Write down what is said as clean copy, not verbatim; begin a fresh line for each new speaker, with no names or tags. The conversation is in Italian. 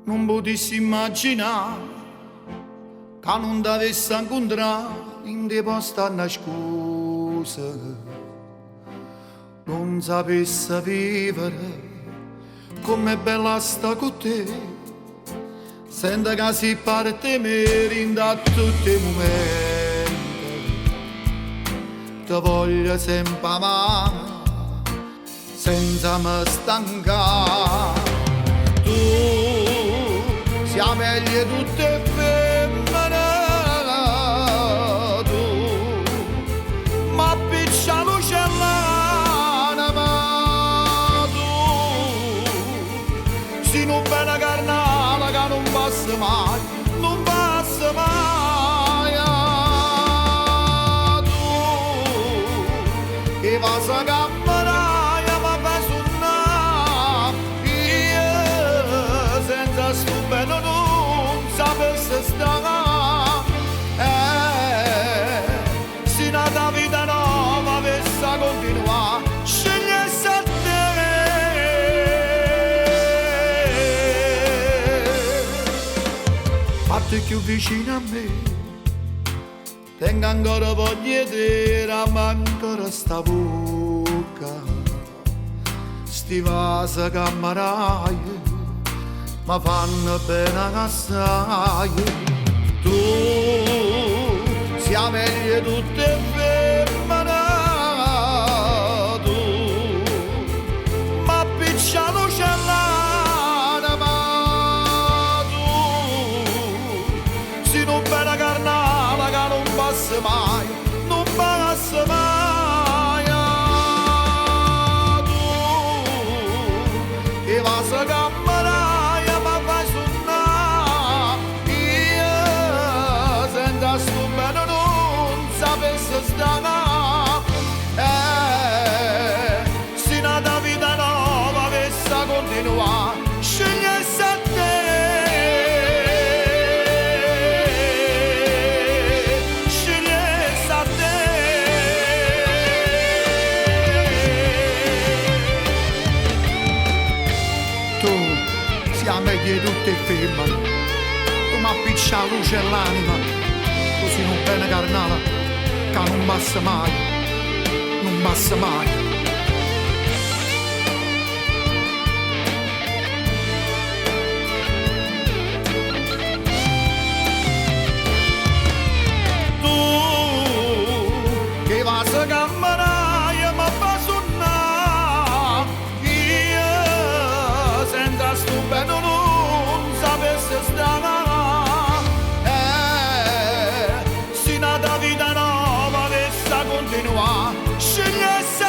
non potessi immaginare che non t'avessi incontrato in dei posti nascosti, non sapessi vivere come bella sta con te, sento che si parte me da tutti i momenti, ti voglio sempre amare senza me stancare. Tu sia meglio tutte femmine, tu ma piccia lucellana, ma tu si non bene carnale che non passa mai, non passa mai. Tu che va a camminare ma fa suonare, io senza stupendo non sapessi stare. Se una vita nuova avesse continuare, scegliessi a te. Fatti più vicino a me, tengo ancora voglia di dire, ma ancora sta bocca, sti vasi che ammarai ma fanno bene assai. Tu sia meglio tutte femmine, tu ma piccia lucellana, ma tu si non bene carnale che non passa mai, non passa mai. Tu che va a camminare ma fai suonare, io senza stupendo non sapessi stare. Se una vita nuova avesse continuare, scegliessi a te. Scegliessi a te. Tu sia meglio di tutte femmine, tu mi appiccia la luce all'anima, così non bene carnale che non passa mai, non passa mai. Tu che vas a camminare ma fa suonare, io senza stupendo non sapessi stare. Se una vita nuova avesse continuare, scegliessi